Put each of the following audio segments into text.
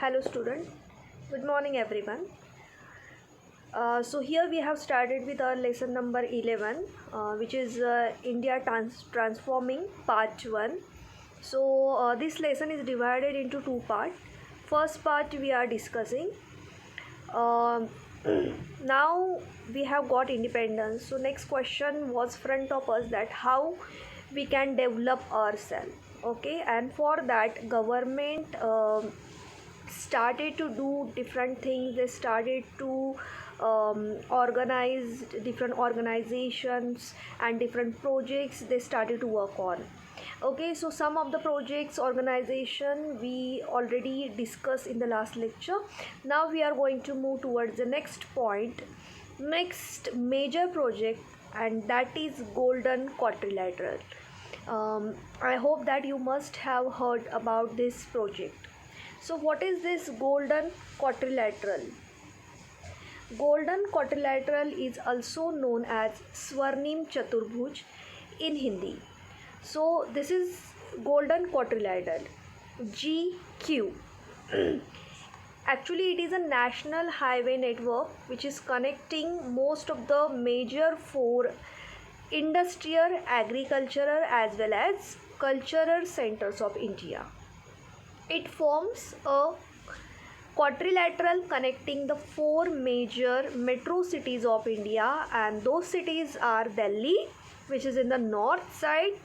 Hello student, good morning everyone. So here we have started with our lesson number 11 which is India Transforming Part 1. So this lesson is divided into two parts. First part we are discussing um now we have got independence. So next question was front of us that how we can develop ourselves. Okay, and for that government started to do different things. They started to organize different organizations and different projects they started to work on. Okay, so some of the projects organization we already discussed in the last lecture. Now we are going to move towards the next point, next major project, and that is Golden Quadrilateral. I hope that you must have heard about this project. So what is this Golden Quadrilateral? Golden Quadrilateral is also known as Swarnim Chaturbhuj in Hindi. So this is Golden Quadrilateral, GQ. Actually, it is a national highway network which is connecting most of the major four industrial, agricultural as well as cultural centers of India. It forms a quadrilateral connecting the four major metro cities of India, and those cities are Delhi, which is in the north side,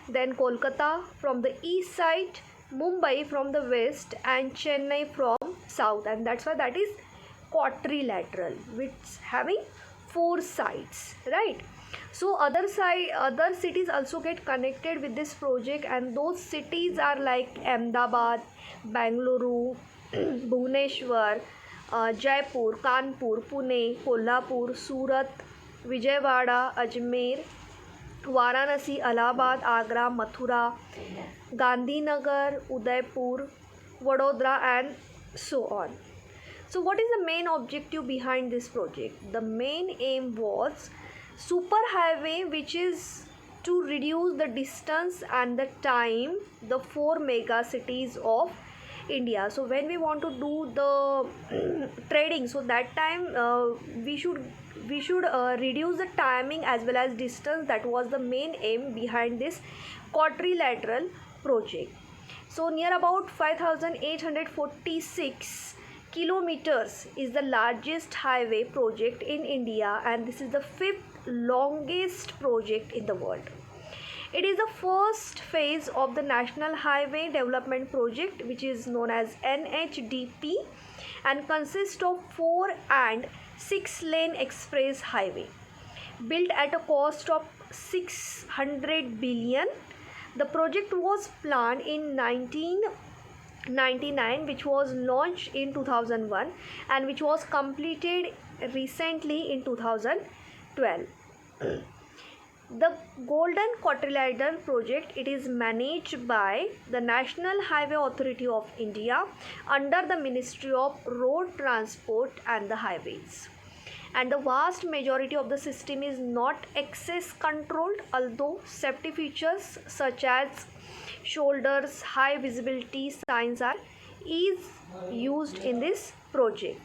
then Kolkata from the east side, Mumbai from the west, and Chennai from south, and that's why that is quadrilateral, which having four sides, right? So other cities also get connected with this project, and those cities are like Ahmedabad, Bangalore, Bhubaneswar, Jaipur, Kanpur, Pune, Kolhapur, Surat, Vijayawada, Ajmer, Varanasi, Allahabad, Agra, Mathura, Gandhinagar, Udaipur, Vadodara, and so on. So what is the main objective behind this project? The main aim was superhighway, which is to reduce the distance and the time the four mega cities of India. So when we want to do the trading, so that time we should reduce the timing as well as distance. That was the main aim behind this quadrilateral project. So near about 5846 kilometers is the largest highway project in India, and this is the fifth longest project in the world. It is the first phase of the National Highway Development Project, which is known as NHDP, and consists of 4 and 6 lane express highway built at a cost of 600 billion. The project was planned in 1999, which was launched in 2001, and which was completed recently in 2012. The Golden Quadrilateral project, it is managed by the National Highway Authority of India under the Ministry of Road Transport and the Highways. And the vast majority of the system is not access controlled, although safety features such as shoulders, high visibility signs are used in this project.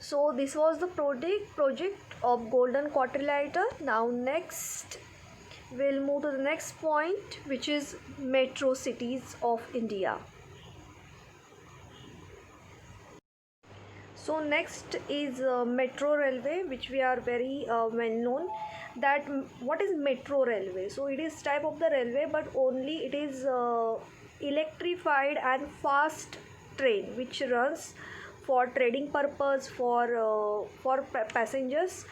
So this was the project of Golden Quadrilateral. Now next we'll move to the next point, which is metro cities of India. So next is metro railway, which we are very well known. That what is metro railway? So it is type of the railway, but only it is electrified and fast train which runs for trading purpose, for passengers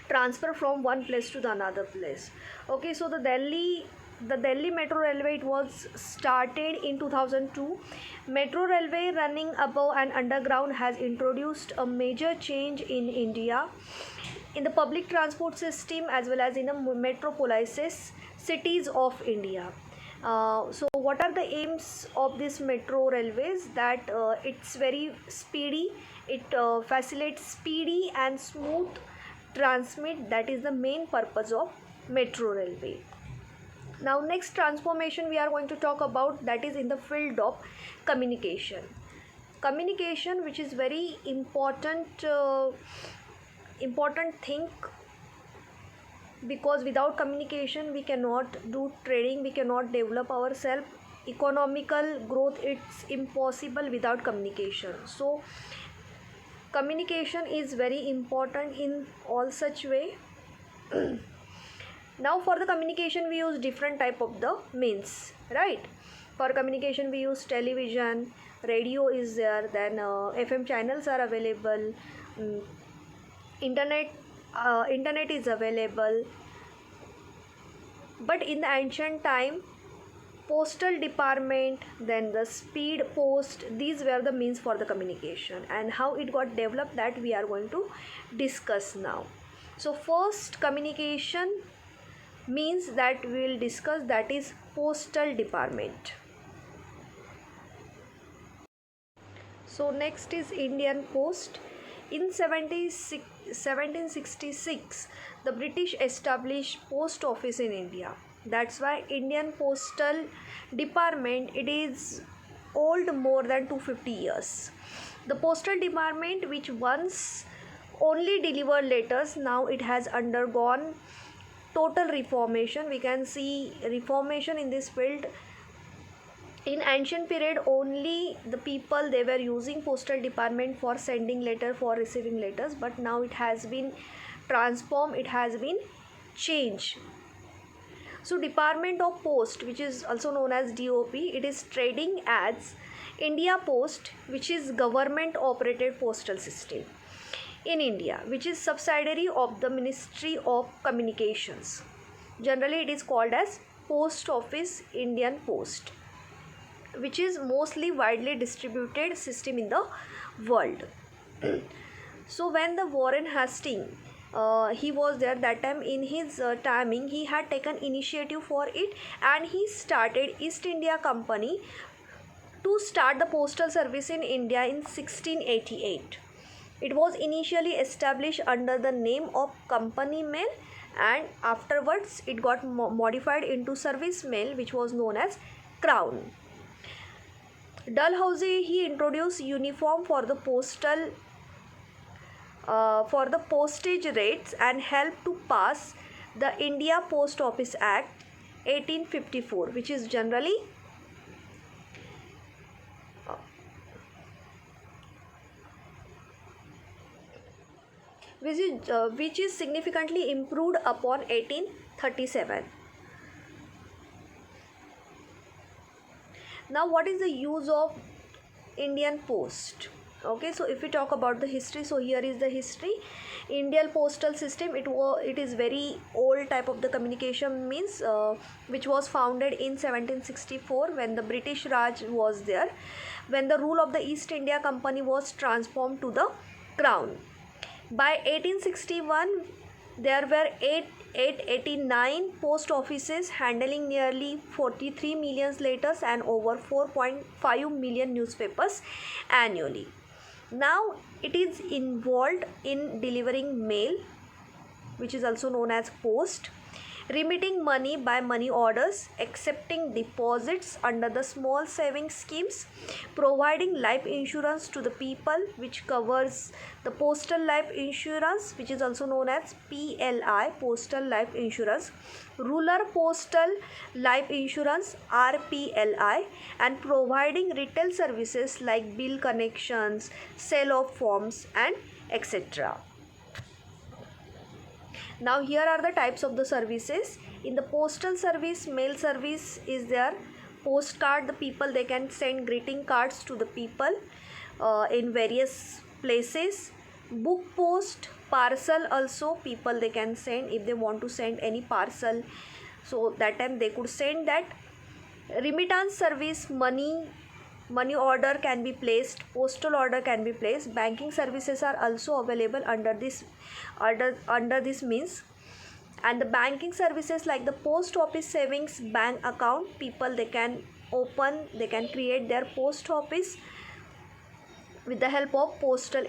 transfer from one place to the another place. Okay, so the Delhi Metro Railway, it was started in 2002. Metro railway running above and underground has introduced a major change in India in the public transport system as well as in the metropolises cities of India. So what are the aims of this metro railways? That it's very speedy, it facilitates speedy and smooth transmit. That is the main purpose of metro railway. Now next transformation we are going to talk about, that is in the field of communication. Communication, which is very important thing, because without communication we cannot do trading, we cannot develop ourselves. Economical growth, it's impossible without communication. So communication is very important in all such way. Now for the communication we use different type of the means, right? For communication we use television, radio is there, then FM channels are available, mm, internet is available. But in the ancient time, postal department, then the speed post, these were the means for the communication, and how it got developed, that we are going to discuss now. So first communication means that we will discuss, that is postal department. So next is Indian Post. In 1766 the British established post office in India. That's why Indian Postal Department, it is old more than 250 years. The postal department, which once only delivered letters, now it has undergone total reformation. We can see reformation in this field. In ancient period, only the people, they were using postal department for sending letter, for receiving letters, but now it has been transformed, it has been changed. So Department of Post, which is also known as DOP, it is trading as India Post, which is government operated postal system in India, which is subsidiary of the Ministry of Communications. Generally it is called as Post Office Indian Post, which is mostly widely distributed system in the world. So when the Warren Hastings, he was there that time, in his timing he had taken initiative for it, and he started East India Company to start the postal service in India in 1688. It was initially established under the name of Company Mail, and afterwards it got modified into Service Mail, which was known as Crown. Dalhousie, he introduced uniform for the postage rates and helped to pass the India Post Office Act 1854, which is generally which is significantly improved upon 1837. Now what is the use of Indian Post? Okay, so if we talk about the history, so here is the history. Indian postal system, it is very old type of the communication means, which was founded in 1764 when the British Raj was there, when the rule of the East India Company was transformed to the Crown. By 1861 there were 889 post offices handling nearly 43 million letters and over 4.5 million newspapers annually. Now it is involved in delivering mail, which is also known as post, remitting money by money orders, accepting deposits under the small savings schemes, providing life insurance to the people, which covers the postal life insurance, which is also known as PLI, postal life insurance, rural postal life insurance, RPLI, and providing retail services like bill connections, sale of forms, and etc. Now here are the types of the services. In the postal service, mail service is there. Postcard, the people, they can send greeting cards to the people in various places. Book post, parcel also, people they can send if they want to send any parcel, so that time they could send that. Remittance service, money order can be placed, postal order can be placed. Banking services are also available under this means. And the banking services like the post office savings bank account, people they can create their post office with the help of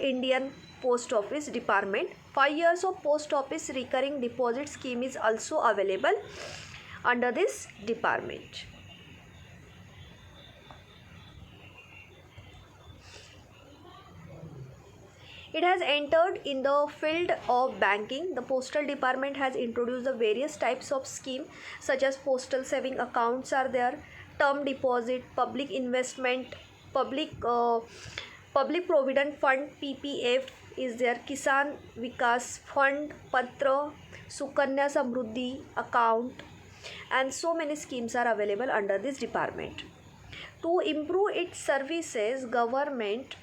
Indian Post Office Department. 5 years of post office recurring deposit scheme is also available. under this department. It has entered in the field of banking. The postal department has introduced the various types of scheme such as postal saving accounts are there, term deposit, public investment, public public provident fund PPF is there, Kisan Vikas Fund, Patra, Sukanya Samruddhi account, and so many schemes are available under this department. To improve its services, government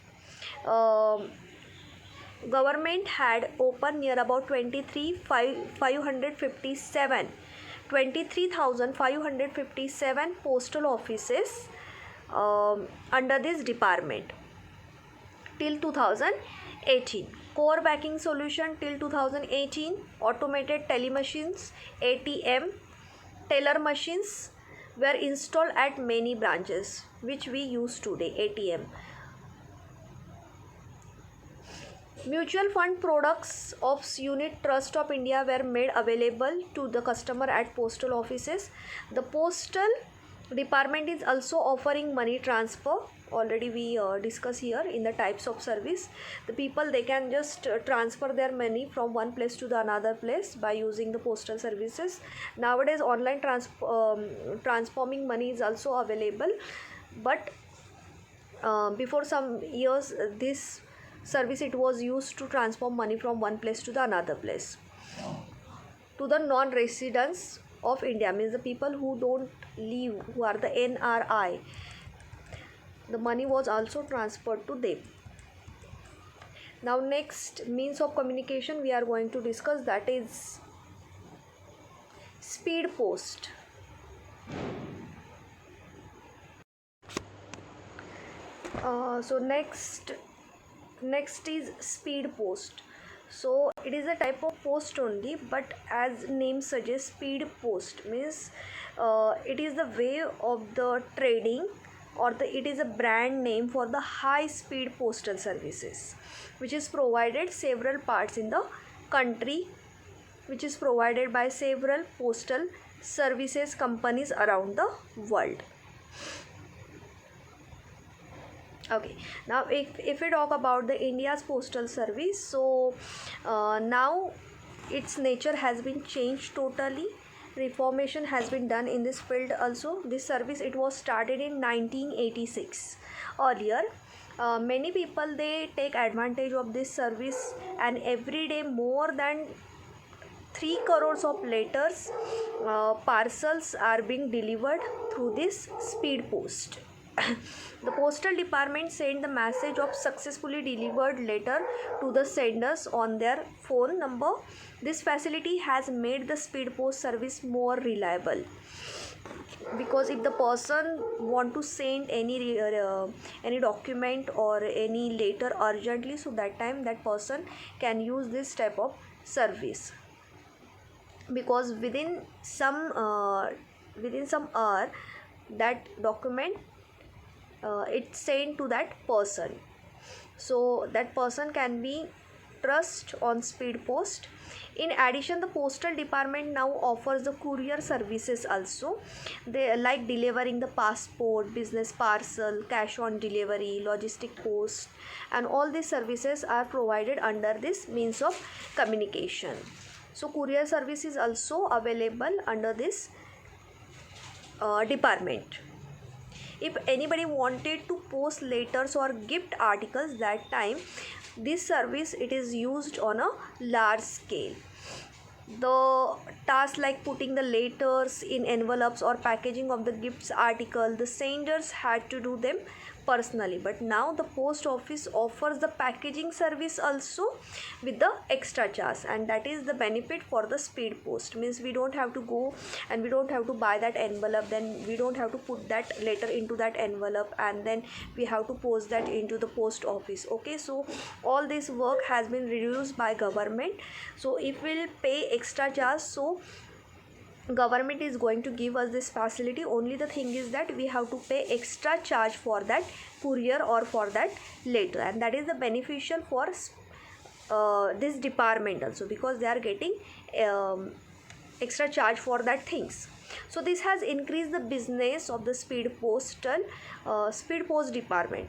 had opened near about 23,557 postal offices under this department till 2018. Core banking solution till 2018, automated telemachines, ATM, teller machines were installed at many branches which we use today, ATM. Mutual fund products of Unit Trust of India were made available to the customer at postal offices. The postal department is also offering money transfer. Already we discuss here in the types of service. The people, they can just transfer their money from one place to the another place by using the postal services. Nowadays online transforming money is also available, but before some years this service it was used to transform money from one place to the another place. To the non-residents of India, means the people who don't live, who are the NRI, the money was also transferred to them. Now next means of communication we are going to discuss, that is speed post. So next is speed post. So it is a type of post only, but as name suggests, speed post means it is the way of the trading, or it is a brand name for the high speed postal services which is provided several parts in the country, which is provided by several postal services companies around the world. Okay, now if we talk about the India's postal service, so now its nature has been changed totally. Reformation has been done in this field also. This service, it was started in 1986. Earlier many people, they take advantage of this service, and every day more than 3 crores of letters, parcels are being delivered through this speed post. The postal department sent the message of successfully delivered letter to the senders on their phone number. This facility has made the speed post service more reliable, because if the person want to send any document or any letter urgently, so that time that person can use this type of service, because within some hour that document it's sent to that person, so that person can be trust on speed post. In addition, the postal department now offers the courier services also. They like delivering the passport, business parcel, cash on delivery, logistic post, and all these services are provided under this means of communication. So courier service is also available under this department. If anybody wanted to post letters or gift articles, that time this service, it is used on a large scale. The task like putting the letters in envelopes or packaging of the gifts article, the senders had to do them personally, but now the post office offers the packaging service also with the extra charge, and that is the benefit for the speed post. Means we don't have to go and we don't have to buy that envelope, then we don't have to put that letter into that envelope, and then we have to post that into the post office. Okay, so all this work has been reduced by government. So if we'll pay extra charge, so government is going to give us this facility. Only the thing is that we have to pay extra charge for that courier or for that letter, and that is the beneficial for this department also, because they are getting extra charge for that things. So this has increased the business of the speed post department.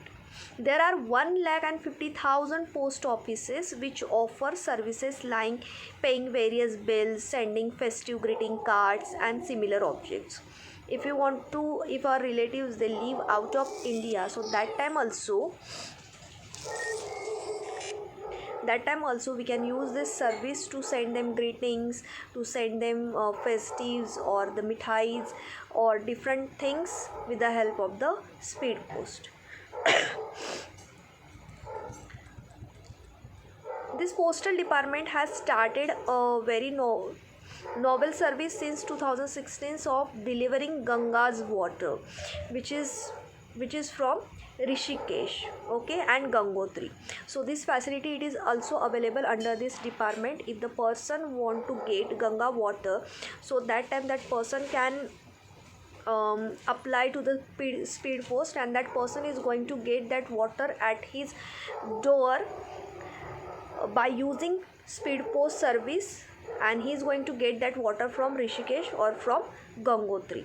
There are 1,50,000 post offices which offer services like paying various bills, sending festive greeting cards and similar objects. If you want to, if our relatives they live out of India, so that time also we can use this service to send them greetings, to send them festives or the mithais or different things with the help of the speed post. This postal department has started a very novel service since 2016 of delivering Ganga's water, which is from Rishikesh, okay, and Gangotri. So this facility it is also available under this department. If the person want to get Ganga water, so that time that person can apply to the speed post, and that person is going to get that water at his door by using speed post service, and he is going to get that water from Rishikesh or from Gangotri.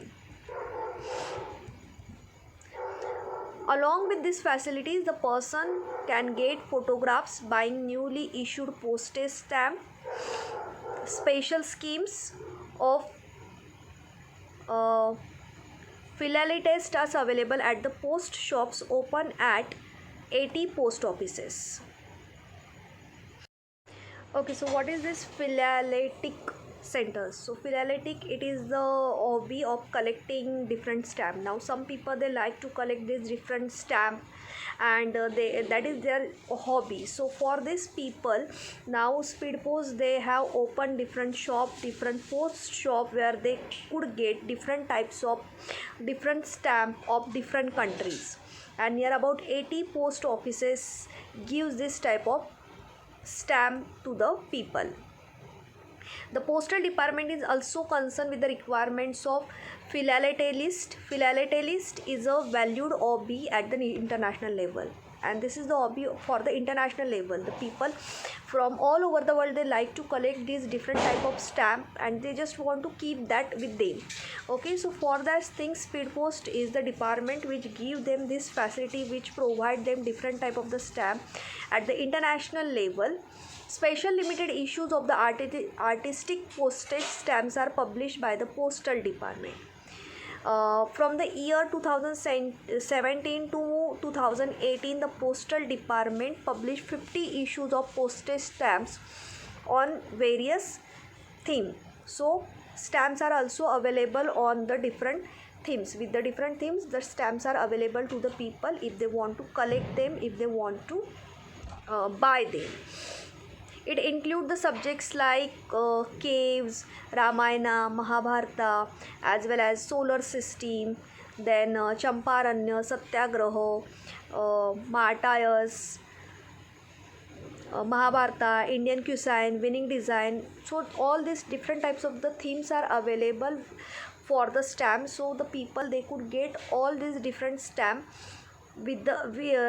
Along with these facilities, the person can get photographs buying newly issued postage stamp. Special schemes of philatelists are available at the post shops open at 80 post offices. Okay, so what is this philatelic centers? So philatelic, it is the hobby of collecting different stamp. Now some people they like to collect this different stamp, and that is their hobby. So for these people, now speed post they have opened different shop, different post shop where they could get different types of different stamp of different countries, and near about 80 post offices gives this type of stamp to the people. The postal department is also concerned with the requirements of philatelist. Philatelist is a valued hobby at the international level, and this is the hobby for the international level. The people from all over the world they like to collect these different type of stamp, and they just want to keep that with them. Okay, so for that thing, speed post is the department which give them this facility, which provide them different type of the stamp at the international level. Special limited issues of the artistic postage stamps are published by the postal department. From the year 2017 to 2018, the postal department published 50 issues of postage stamps on various themes. So stamps are also available on the different themes. With the different themes, the stamps are available to the people if they want to collect them, if they want to buy them. It includes the subjects like caves, Ramayana, Mahabharata, as well as solar system, then Champaranya, Satyagraha, martyrs, Mahabharata, Indian cuisine, winning design. So all these different types of the themes are available for the stamp. So the people they could get all these different stamp with the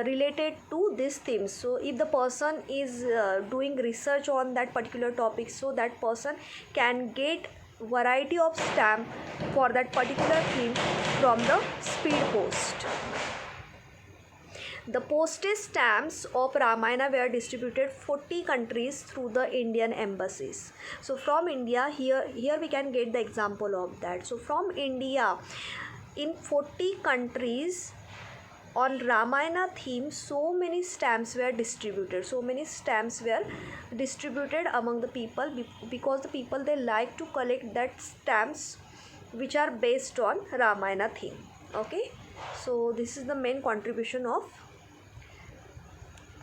related to this theme. So if the person is doing research on that particular topic, so that person can get variety of stamp for that particular theme from the speed post. The postage stamps of Ramayana were distributed 40 countries through the Indian embassies. So from India, here we can get the example of that. So from India, in 40 countries on Ramayana theme, so many stamps were distributed. So many stamps were distributed among the people, because the people they like to collect that stamps which are based on Ramayana theme. Okay, so this is the main contribution of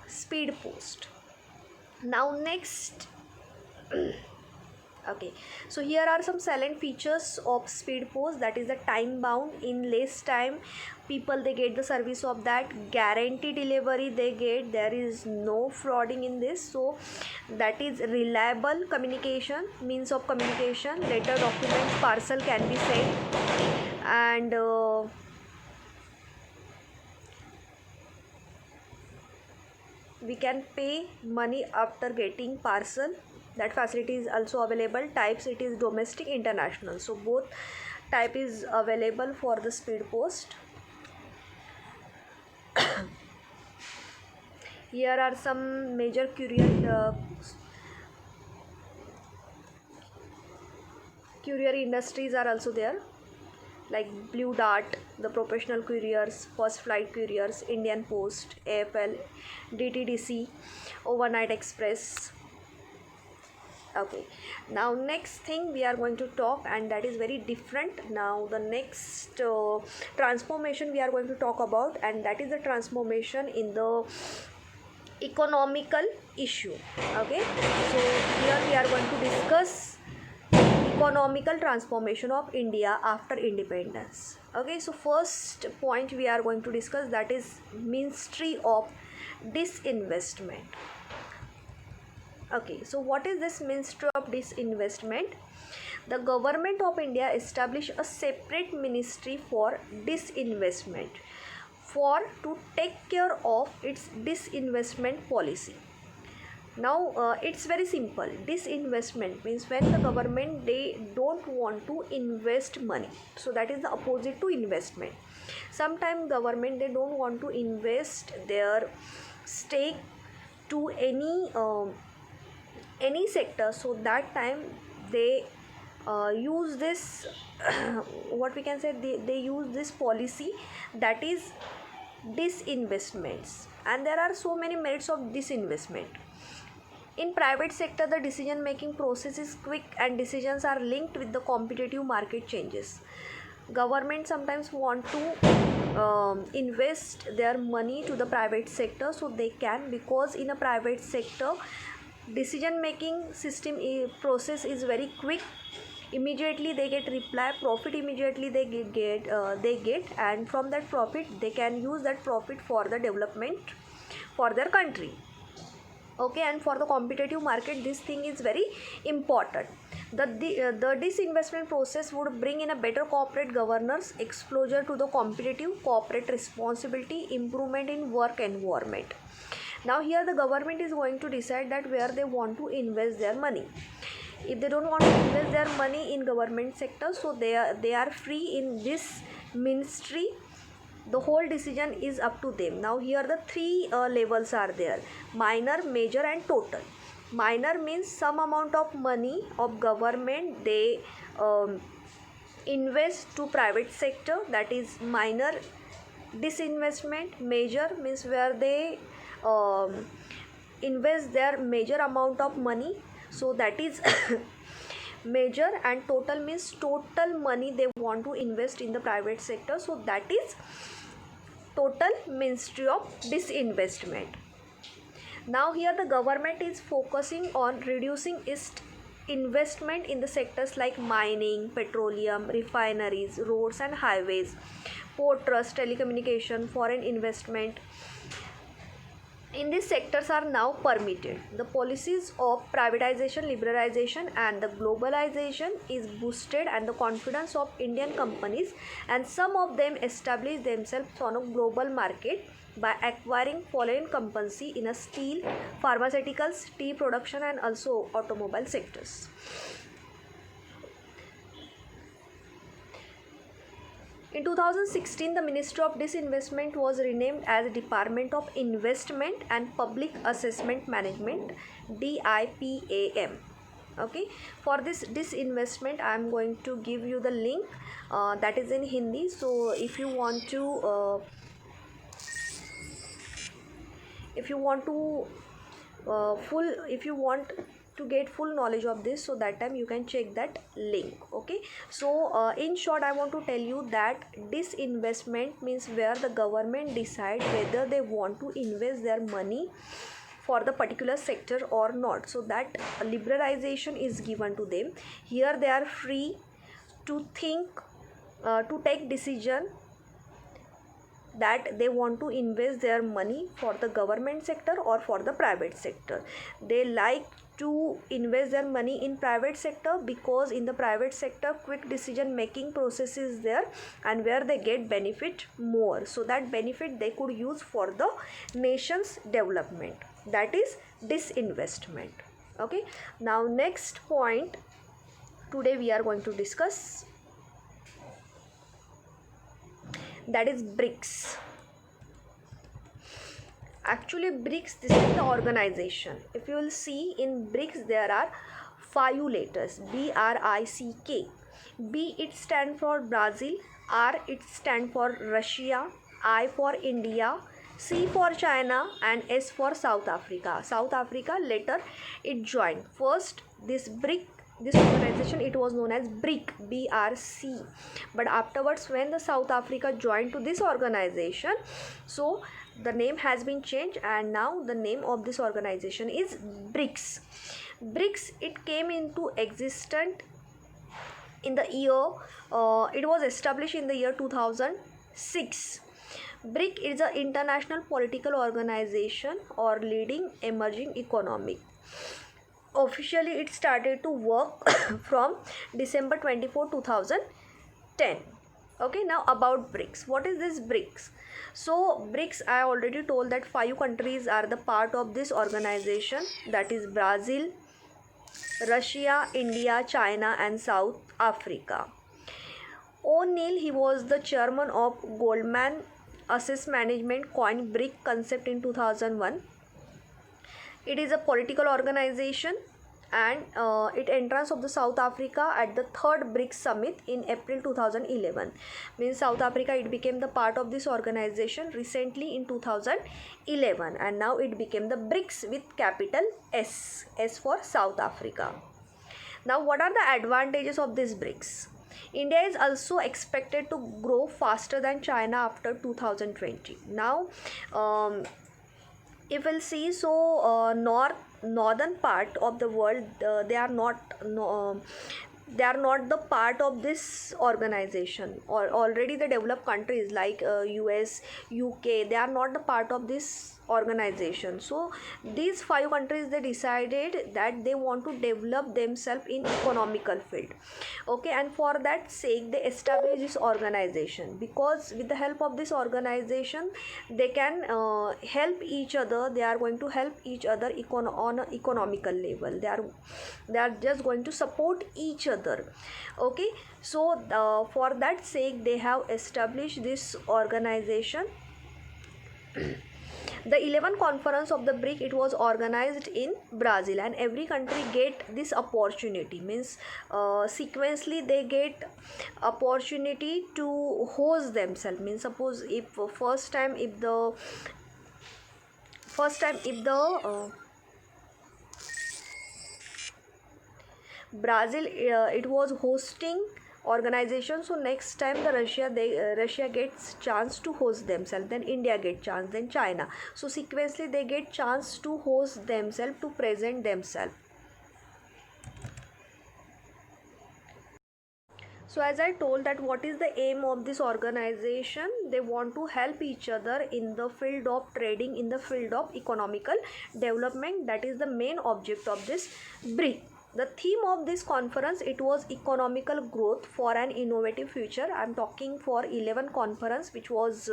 speed post. Now next okay, so here are some silent features of speed post. That is the time bound. In less time people they get the service of that. Guarantee delivery they get. There is no frauding in this. So that is reliable communication, means of communication. Letter, documents, parcel can be sent, and we can pay money after getting parcel. that facility is also available. Types, it is domestic, international, so both type is available for the speed post. Here are some major courier industries are also there, like Blue Dart, the professional couriers, First Flight Couriers, Indian Post, AFL, DTDC, Overnight Express. Okay, now next thing we are going to talk, and that is very different. Now the next transformation we are going to talk about, and that is the transformation in the economical issue. Okay, so here we are going to discuss economical transformation of India after independence. Okay, so first point we are going to discuss, that is Ministry of Disinvestment. Okay, so what is this Ministry of Disinvestment? The government of India established a separate ministry for disinvestment to take care of its disinvestment policy. Now it's very simple. Disinvestment means when the government, they don't want to invest money, so that is the opposite to investment. Sometimes government, they don't want to invest their stake to any sector, so that time they use this what we can say, they use this policy, that is disinvestments. And there are so many merits of disinvestment. In private sector, the decision making process is quick and decisions are linked with the competitive market changes. Government sometimes want to invest their money to the private sector, so they can, because in a private sector decision making system process is very quick. Immediately they get reply, profit immediately they get, and from that profit they can use that profit for the development for their country. Okay, and for the competitive market this thing is very important. The disinvestment process would bring in a better corporate governance, exposure to the competitive corporate responsibility, improvement in work environment. Now here the government is going to decide that where they want to invest their money. If they don't want to invest their money in government sector, so they are free in this ministry. The whole decision is up to them. Now here the three levels are there: minor, major and total. Minor means some amount of money of government they invest to private sector, that is minor disinvestment. Major means where they invest their major amount of money, so that is major. And total means total money they want to invest in the private sector, so that is total Ministry of Disinvestment. Now here the government is focusing on reducing its investment in the sectors like mining, petroleum, refineries, roads and highways, port trust, telecommunication. Foreign investment in these sectors are now permitted. The policies of privatization, liberalization and the globalization is boosted, and the confidence of Indian companies, and some of them establish themselves on a global market by acquiring foreign companies in a steel, pharmaceuticals, tea production and also automobile sectors. In 2016, the Ministry of Disinvestment was renamed as Department of Investment and Public Assessment Management, DIPAM. Okay, for this disinvestment I am going to give you the link that is in Hindi. So if you want to to get full knowledge of this, so that time you can check that link. Okay, so in short I want to tell you that disinvestment means where the government decide whether they want to invest their money for the particular sector or not, so that liberalization is given to them. Here they are free to think, to take decision that they want to invest their money for the government sector or for the private sector. They like to invest their money in private sector because in the private sector quick decision making process is there, and where they get benefit more, so that benefit they could use for the nation's development. That is disinvestment. Okay, now next point today we are going to discuss, that is BRICS. Actually BRICS, this is the organization. If you will see in BRICS there are 5 letters, BRICK. B it stand for Brazil, R it stand for Russia, I for India, C for China, and S for South Africa. South Africa later it joined. First this this organization, it was known as BRIC, BRC, but afterwards when the South Africa joined to this organization, so the name has been changed and now the name of this organization is BRICS. BRICS, it came into existence in the year, it was established in the year 2006. BRIC is an international political organization or leading emerging economic. Officially it started to work from December 24, 2010. Okay, now about BRICS. What is this BRICS? So BRICS, I already told that 5 countries are the part of this organization, that is Brazil, Russia, India, China and South Africa. O'Neill, he was the chairman of Goldman Asset Management, coined BRIC concept in 2001. It is a political organization and it entrance of the South Africa at the 3rd BRICS summit in April 2011. Means South Africa, it became the part of this organization recently in 2011 and now it became the BRICS with capital S, S for South Africa. Now what are the advantages of this BRICS? India is also expected to grow faster than China after 2020. Now if we'll see, so northern part of the world, they are not the part of this organization, or already the developed countries like US, UK, they are not the part of this organization. So these 5 countries, they decided that they want to develop themselves in economical field. Okay, and for that sake they established this organization, because with the help of this organization they can help each other. They are going to help each other on an economical level. They are just going to support each other. Okay, so for that sake they have established this organization. The 11th conference of the BRIC, it was organized in Brazil and every country get this opportunity. Means sequentially they get opportunity to host themselves. Means suppose if first time if the Brazil it was hosting organization, so next time the Russia gets chance to host themselves, then India get chance, then China, so sequentially they get chance to host themselves, to present themselves. So as I told that what is the aim of this organization, they want to help each other in the field of trading, in the field of economical development. That is the main object of this BRIC. The theme of this conference, it was economical growth for an innovative future. I am talking for 11th conference which was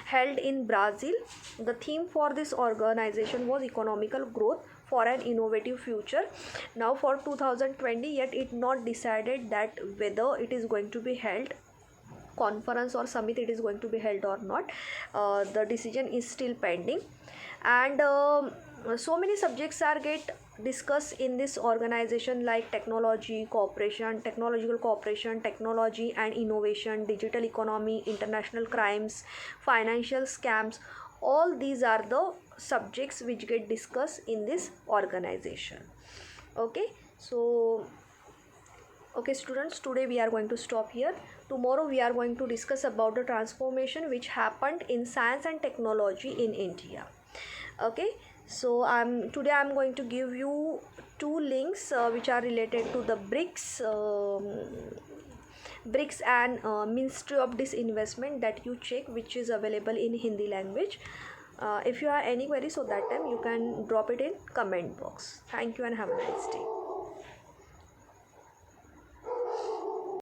held in Brazil. The theme for this organization was economical growth for an innovative future. Now for 2020, yet it not decided that whether it is going to be held conference or summit, it is going to be held or not. The decision is still pending, and so many subjects are get discussed in this organization like technological cooperation, technology and innovation, digital economy, international crimes, financial scams. All these are the subjects which get discussed in this organization. Okay, so okay students, today we are going to stop here. Tomorrow we are going to discuss about the transformation which happened in science and technology in India. Okay, so today I'm going to give you 2 links which are related to the BRICS and Ministry of Disinvestment, that you check, which is available in Hindi language. If you have any query, so that time you can drop it in comment box. Thank you and have a nice day.